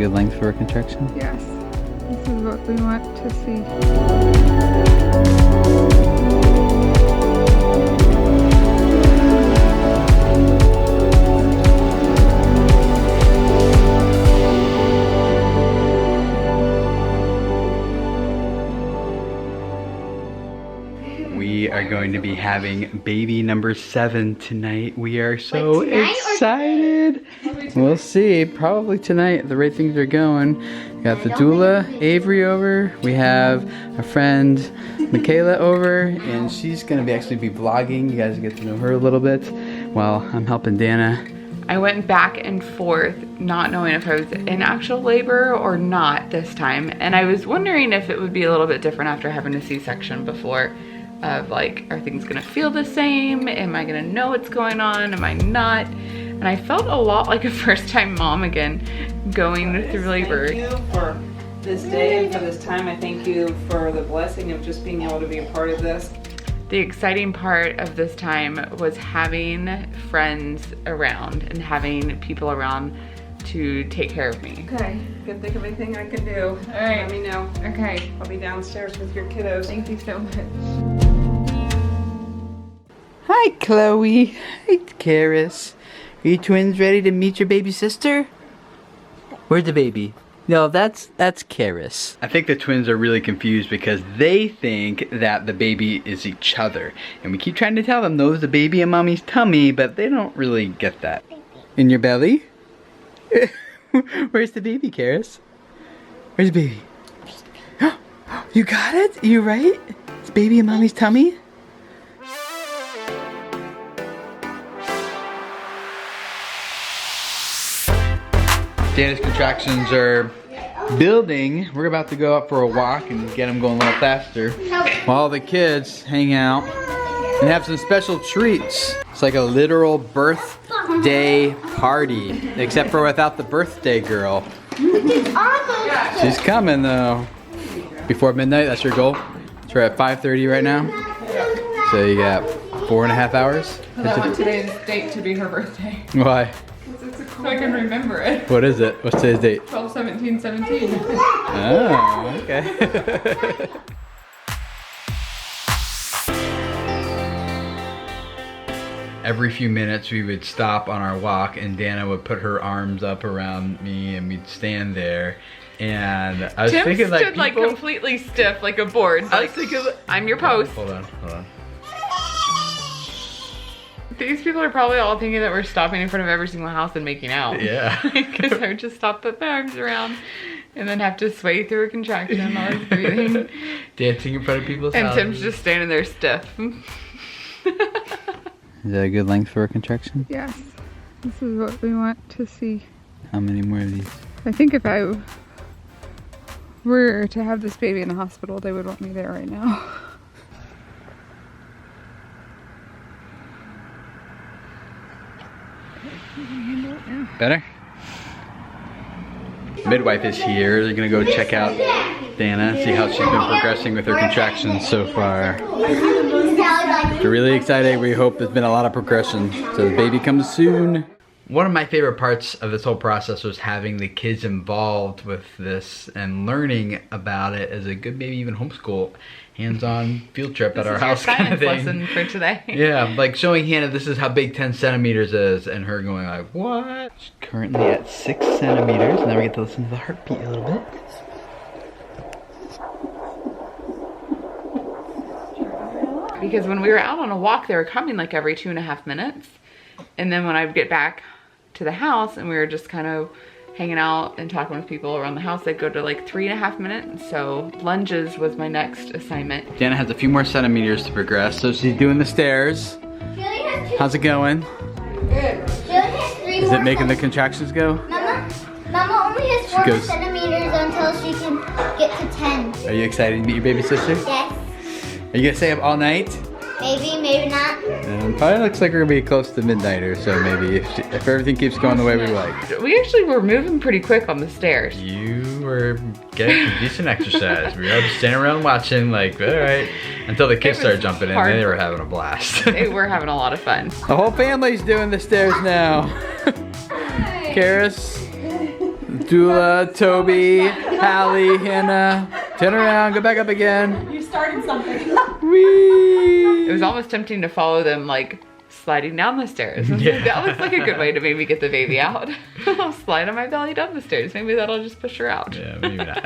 good length for a contraction? Yes. This is what we want to see. We are going to be having baby number 7 tonight. We are so excited. We'll see. Probably tonight, the way things are going. We got the doula, Avery, over. We have a friend, Michaela, over. And she's going to actually be vlogging. You guys get to know her a little bit while I'm helping Dana. I went back and forth, not knowing if I was in actual labor or not this time. And I was wondering if it would be a little bit different after having a C-section before. Of like, are things gonna feel the same? Am I gonna know what's going on? Am I not? And I felt a lot like a first-time mom again, going through labor. Thank you for this day and for this time. I thank you for the blessing of just being able to be a part of this. The exciting part of this time was having friends around and having people around to take care of me. Okay, can think of anything I can do. All right. Let me know. Okay. I'll be downstairs with your kiddos. Thank you so much. Hi, Chloe. Hi, Karis. Are you twins ready to meet your baby sister? Where's the baby? No, that's Karis. I think the twins are really confused because they think that the baby is each other. And we keep trying to tell them, no, it's the baby in mommy's tummy, but they don't really get that. In your belly? Where's the baby, Karis? Where's the baby? You got it? You right? It's baby in mommy's tummy? Dana's contractions are building. We're about to go out for a walk and get them going a little faster while the kids hang out and have some special treats. It's like a literal birthday party, except for without the birthday girl. She's coming though. Before midnight, that's your goal. So we're at 5:30 right now. So you got 4.5 hours. I want today's date to be her birthday. Why? So I can remember it. What is it? What's today's date? 12/17/17. Oh, okay. Every few minutes we would stop on our walk and Dana would put her arms up around me and we'd stand there. And I was Tim thinking stood like completely stiff like a board. I was thinking I'm your post. Hold on. These people are probably all thinking that we're stopping in front of every single house and making out. Yeah. Because I would just stop, put my arms around, and then have to sway through a contraction while I was breathing. Dancing in front of people's And houses. Tim's just standing there stiff. Is that a good length for a contraction? Yes. This is what we want to see. How many more of these? I think if I were to have this baby in the hospital, they would want me there right now. Better? Midwife is here. They're gonna go check out Dana, see how she's been progressing with her contractions so far. We're really excited. We hope there's been a lot of progression. So the baby comes soon. One of my favorite parts of this whole process was having the kids involved with this and learning about it as a good, maybe even homeschool, hands-on field trip at our house kind of thing. Lesson for today. Yeah, like showing Hannah this is how big 10 centimeters is and her going like, what? She's currently at 6 centimeters. Now we get to listen to the heartbeat a little bit. Because when we were out on a walk, they were coming like every 2.5 minutes. And then when I would get back to the house and we were just kind of hanging out and talking with people around the house, they'd go to like 3.5 minutes. So lunges was my next assignment. Dana has a few more centimeters to progress, so she's doing the stairs. How's it going? Good. Is it making the contractions go? Mama only has 4 goes- centimeters until she can get to 10. Are you excited to meet your baby sister? Yes. Are you gonna stay up all night? Maybe, maybe not. Probably looks like we're gonna be close to midnight or so maybe, if everything keeps going the way we like. We actually were moving pretty quick on the stairs. You were getting some decent exercise. We were just standing around watching like, all right, until the kids started jumping in, then they were having a blast. They were having a lot of fun. The whole family's doing the stairs now. Karis, Dula, Toby, Hallie, Hannah. Turn around, go back up again. You started something. Whee! It was almost tempting to follow them like sliding down the stairs. Yeah. That looks like a good way to maybe get the baby out. I'll slide on my belly down the stairs. Maybe that'll just push her out. Yeah, maybe not.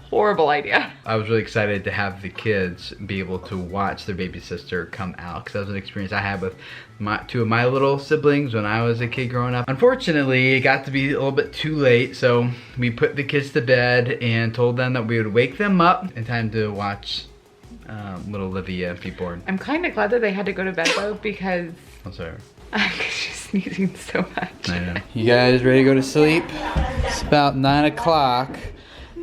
Horrible idea. I was really excited to have the kids be able to watch their baby sister come out, because that was an experience I had with two of my little siblings when I was a kid growing up. Unfortunately, it got to be a little bit too late, so we put the kids to bed and told them that we would wake them up in time to watch little Livia be born. I'm kind of glad that they had to go to bed though, because I'm sorry. she's sneezing so much. I know. You guys ready to go to sleep? It's about 9 o'clock.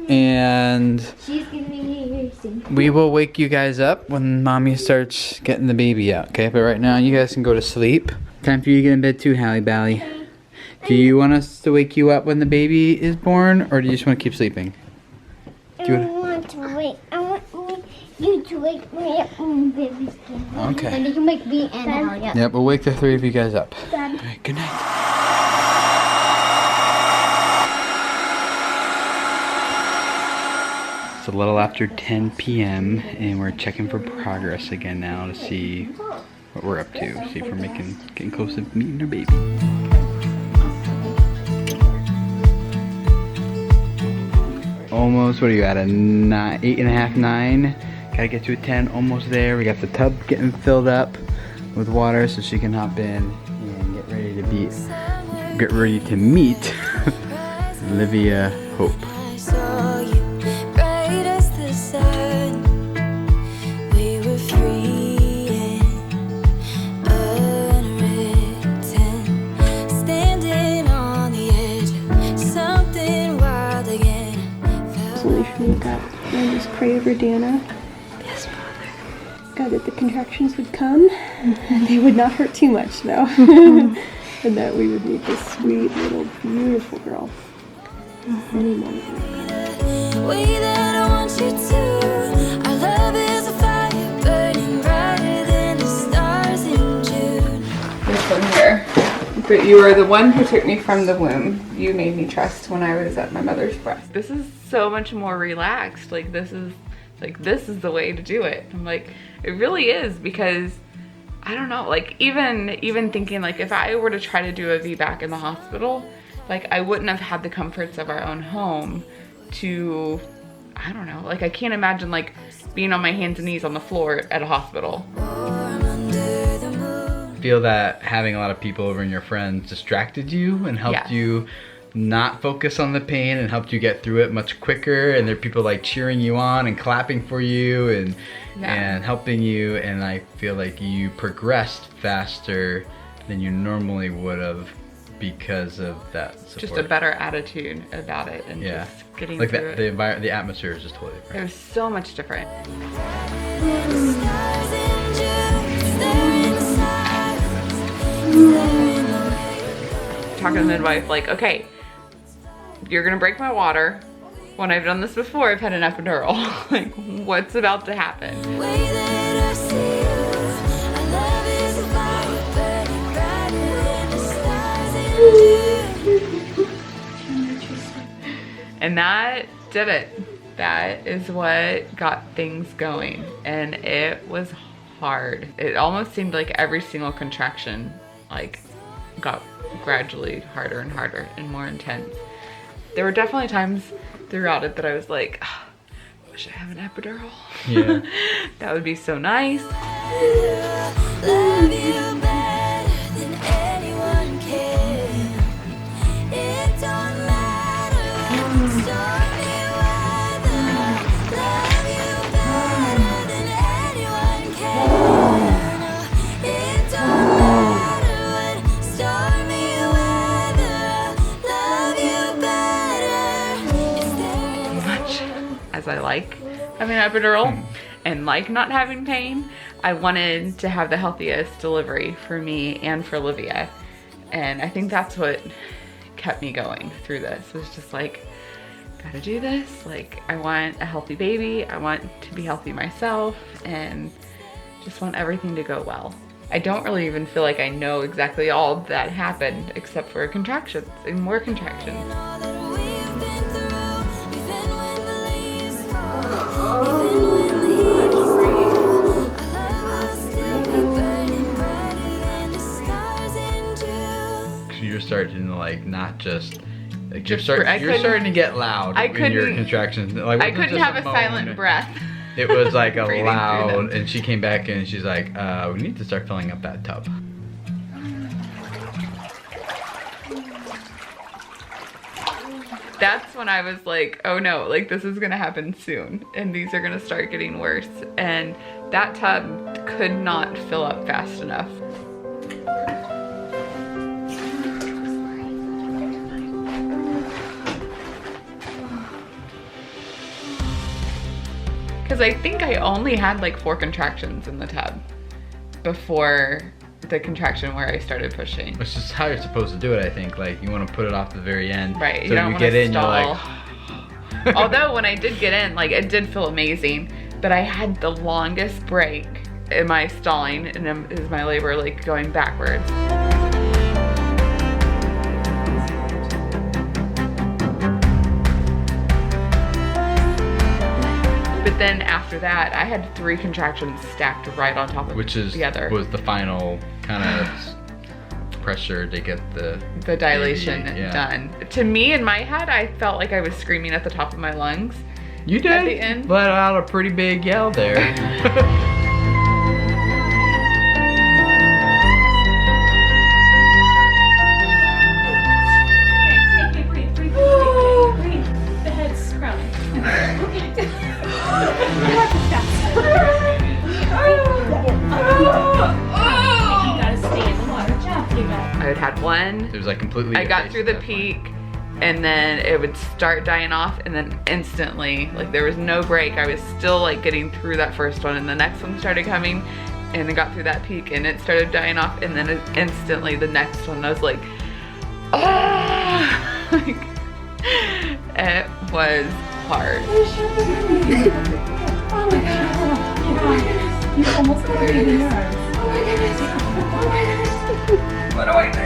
And She's giving me a we will wake you guys up when mommy starts getting the baby out, okay? But right now, you guys can go to sleep. Time for you to get in bed too, Hallie Bally. Do you want us to wake you up when the baby is born, or do you just want to keep sleeping? I want to wait. I want you to wake me up when the baby's born. Okay. And you can wake me and Allie up. Yep, we'll wake the 3 of you guys up. Dad. All right, good night. It's a little after 10 p.m. and we're checking for progress again now to see what we're up to. See if we're getting close to meeting our baby. Almost, what are you at, a 8.5, 9? Gotta get to a 10, almost there. We got the tub getting filled up with water so she can hop in and get ready to meet Livia Hope. God, and just pray over Dana. Yes, Father. God, that the contractions would come, and they would not hurt too much, though. And that we would meet this sweet, little, beautiful girl. Any moment. Way that I want you to. Our love is a fire burning brighter than the stars in June. This one here. But you are the one who took me from the womb. You made me trust when I was at my mother's breast. This is so much more relaxed. Like this is the way to do it. I'm like, it really is, because I don't know, like even thinking like if I were to try to do a VBAC in the hospital, like I wouldn't have had the comforts of our own home to, I don't know, like I can't imagine like being on my hands and knees on the floor at a hospital. Feel that having a lot of people over and your friends distracted you and helped you not focus on the pain and helped you get through it much quicker, and there are people like cheering you on and clapping for you and helping you, and I feel like you progressed faster than you normally would have because of that support. Just a better attitude about it and just getting like through the it. the atmosphere is just totally different. It was so much different. Talking to the midwife, like, okay, you're gonna break my water. When I've done this before, I've had an epidural. Like, what's about to happen? And that did it. That is what got things going. And it was hard. It almost seemed like every single contraction, like, got gradually harder and harder and more intense. There were definitely times throughout it that I was like, oh, I wish I have an epidural. Yeah. That would be so nice. Love you better than anyone can. It don't matter what stormy weather. Love you better than anyone can. It don't matter what stormy weather. Love you better. Much as I like having an epidural and like not having pain, I wanted to have the healthiest delivery for me and for Livia. And I think that's what kept me going through this. It was just like, gotta do this. Like, I want a healthy baby. I want to be healthy myself and just want everything to go well. I don't really even feel like I know exactly all that happened except for contractions and more contractions. you're starting to like not just like Just you're couldn't- starting to get loud I in your couldn't- contractions. Like, I it wasn't couldn't just have a moan. silent breath. It was like a Breathing through loud, them. and she came back and she's like, we need to start filling up that tub. That's when I was like, oh no, like this is gonna happen soon and these are gonna start getting worse. And that tub could not fill up fast enough. Because I think I only had like 4 contractions in the tub before the contraction where I started pushing. Which is how you're supposed to do it, I think. Like, you want to put it off the very end. Right, So you don't you wanna get in, stall. you're like... Although when I did get in, like it did feel amazing, but I had the longest break in my stalling and is my labor like going backwards. But then after that, I had 3 contractions stacked right on top of Which is the other. was the final kind of pressure to get the dilation yeah. done. To me, in my head, I felt like I was screaming at the top of my lungs. You did At the end? let out a pretty big yell there. Hey, breathe. Breathe. The head's crowning. Okay. You gotta stay in the water. Jeff, you got I had had one. It was like completely. I got effaced through at the that point. peak, and then it would start dying off, and then instantly, like there was no break. I was still like getting through that first one, and the next one started coming, and I got through that peak, and it started dying off, and then instantly the next one, I was like, ah! Like, it was hard. You almost got it in your arms. What do I do?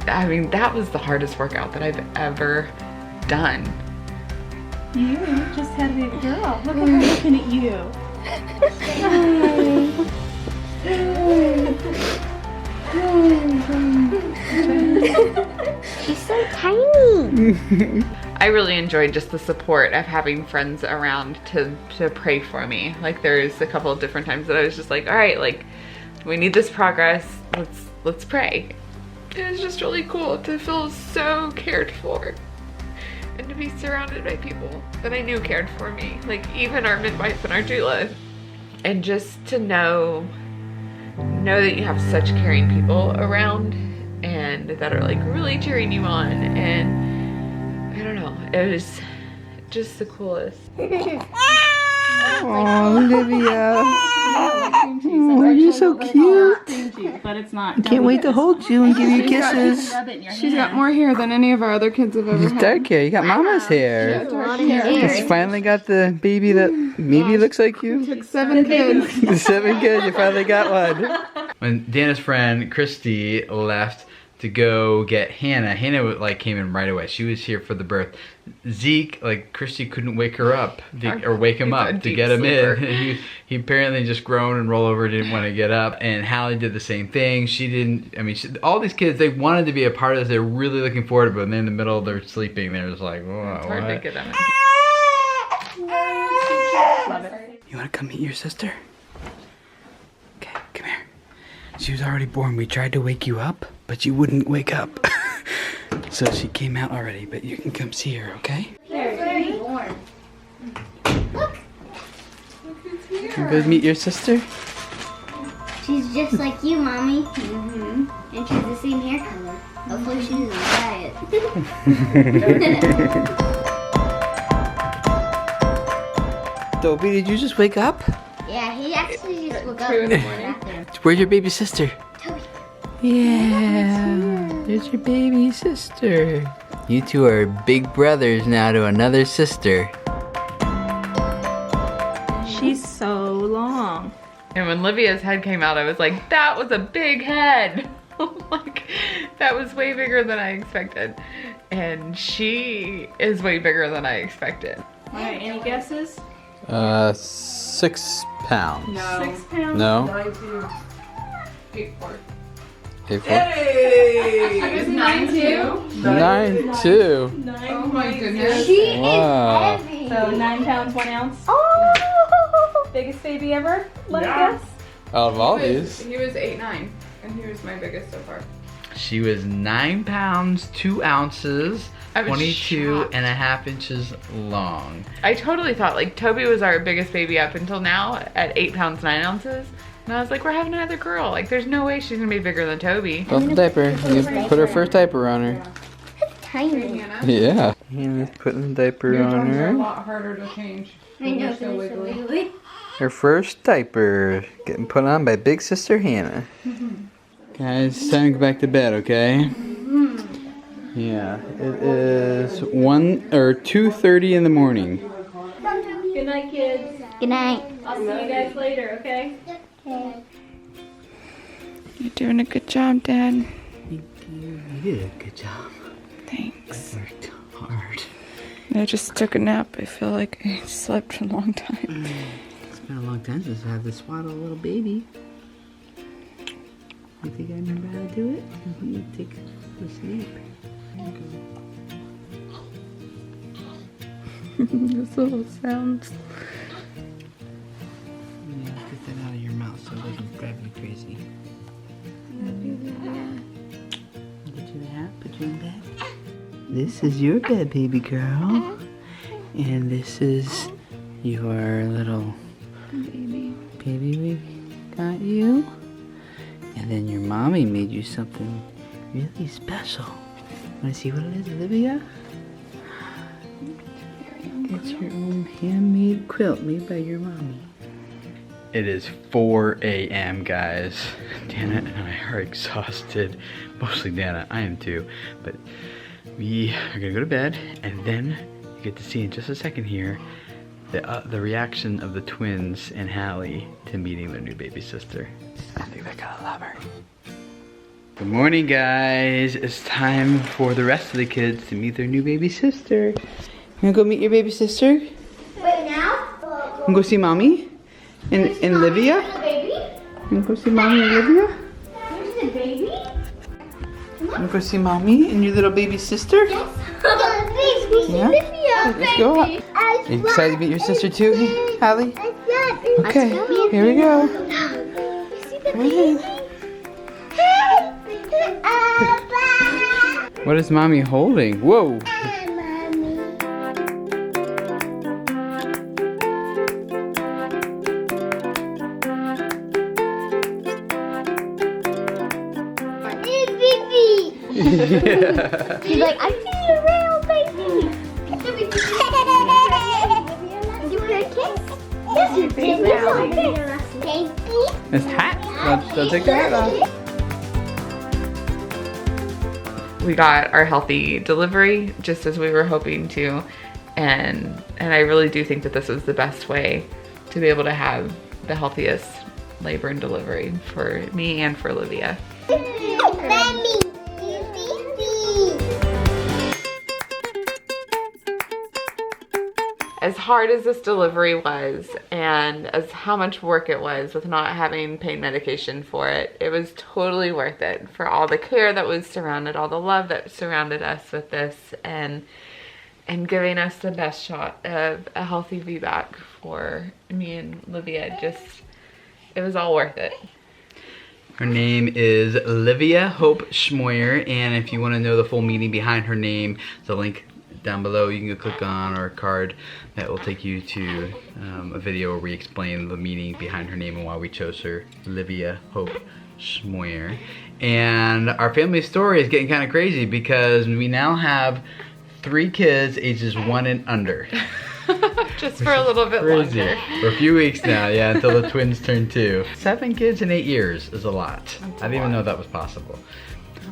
I mean, that was the hardest workout that I've ever done. You just had a baby girl. Look at her looking at you. She's so tiny. I really enjoyed just the support of having friends around to pray for me. Like there's a couple of different times that I was just like, all right, like we need this progress. Let's pray. It was just really cool to feel so cared for and to be surrounded by people that I knew cared for me. Like even our midwife and our doula. And just to know that you have such caring people around and that are like really cheering you on, and I don't know, it was just the coolest. Oh, Livia. Oh, you're so cute. But it's not. I can't wait to hold you and give you kisses. She's got more hair than any of our other kids have ever It's dark hair. You got mama's hair. It's finally got the baby that maybe looks like you. Took 7 kids. The 7 kids, you finally got one. When Dana's friend Christy left to go get Hannah like came in right away. She was here for the birth. Zeke, like Christy couldn't wake her up or wake him He's a up to deep get him sleeper. in. He apparently just groaned and rolled over, didn't want to get up. And Hallie did the same thing. She didn't. I mean, all these kids, they wanted to be a part of this. They're really looking forward to it. But then in the middle, they're sleeping. They're just like, whoa, It's hard to what? get them. You want to come meet your sister? Okay, come here. She was already born. We tried to wake you up, but you wouldn't wake up. So she came out already, but you can come see her, okay? You go meet your sister? She's just like you, Mommy. And she's the same hair color. Hopefully she doesn't dye it. Dobie, did you just wake up? Yeah, he actually just woke up 2 in the in the morning. bathroom. Where's your baby sister? Toby. Yeah, there's your baby sister. You two are big brothers now to another sister. She's so long. long. And when Livia's head came out, I was like, that was a big head. Like, that was way bigger than I expected. And she is way bigger than I expected. All right, any guesses? 6 pounds. No. 6 pounds? No? 9'2". 8'4". 8'4". Hey! It was 9'2". 9'2". 9. Oh my goodness. She Wow. is heavy. So 9 pounds, 1 ounce. Oh! Biggest baby ever? Let Yeah. me guess. Out of all these. He was 8'9", and he was my biggest so far. She was 9 pounds, 2 ounces, I was 22 shocked. and a half inches long. I totally thought like Toby was our biggest baby up until now at 8 pounds 9 ounces. And I was like, we're having another girl. Like, there's no way she's gonna be bigger than Toby. Put the diaper. You put her first diaper on her. Tiny. Yeah. Hannah's putting the diaper Your on toes are a her. lot harder to change. I know, They're so so wiggly. wiggly. Her first diaper getting put on by big sister Hannah. Guys, it's time to go back to bed, okay? Yeah, it is 2:30 in the morning. Good night, kids. Good night. I'll see you guys later, okay? You're doing a good job, Dad. You did a good job. Thanks. Worked hard. I just took a nap. I feel like I slept a long time. It's been a long time since I had to swaddle a little baby. You think I remember how to do it? Let me take a sleep. Those little sounds. Yeah, get that out of your mouth so it doesn't drive you crazy. Get you the hat, put you in bed. This is your bed, baby girl. And this is your little baby. Got you. And then your mommy made you something really special. Wanna see what it is, Livia? It's your own handmade quilt made by your mommy. It is 4 a.m. guys. Dana and I are exhausted. Mostly Dana, I am too. But we are gonna go to bed, and then you get to see in just a second here the reaction of the twins and Hallie to meeting their new baby sister. I think they're gonna love her. Good morning, guys. It's time for the rest of the kids to meet their new baby sister. You wanna go meet your baby sister? You Wait, now? wanna go see mommy? And Livia? Baby? You wanna go see mommy and Livia? There's the baby? You wanna go see mommy and your little baby sister? Yes. Baby. Yeah? Let's go up. Are you excited to meet your sister too, Hallie? Okay, here we go. Go ahead. What is mommy holding? Whoa! Yeah. She's like, I see a real baby. Give her a kiss. Yes, your baby. Thank you. This hat. Let's take the hat off. We got our healthy delivery just as we were hoping to, and I really do think that this was the best way to be able to have the healthiest labor and delivery for me and for Livia. As hard as this delivery was, and as how much work it was with not having pain medication for it, it was totally worth it for all the care that was surrounded, all the love that surrounded us with this, and giving us the best shot of a healthy VBAC for me and Livia. It was all worth it. Her name is Livia Hope Schmoyer, and if you want to know the full meaning behind her name, there's a link down below you can go click on, or a card that will take you to a video where we explain the meaning behind her name and why we chose her, Livia Hope Schmoyer. And our family story is getting kind of crazy because we now have 3 kids ages 1 and under. Just for a little bit Crazy. longer. For a few weeks now, yeah, until the twins turn 2. 7 kids in 8 years is a lot. I didn't even know that was possible.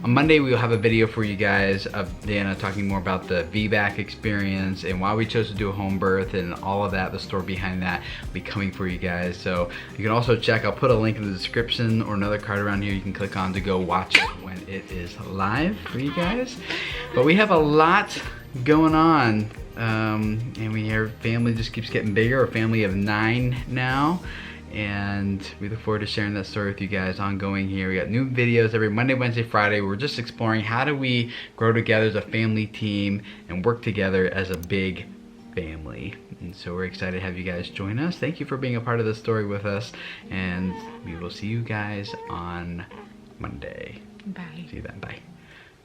On Monday, we will have a video for you guys of Dana talking more about the VBAC experience and why we chose to do a home birth and all of that, the story behind that will be coming for you guys. So you can also check, I'll put a link in the description or another card around here you can click on to go watch it when it is live for you guys. But we have a lot going on. And our family just keeps getting bigger. We're a family of 9 now. And we look forward to sharing that story with you guys ongoing here. We got new videos every Monday, Wednesday, Friday. We're just exploring how do we grow together as a family team and work together as a big family. And so we're excited to have you guys join us. Thank you for being a part of the story with us. And we will see you guys on Monday. Bye. See you then. Bye.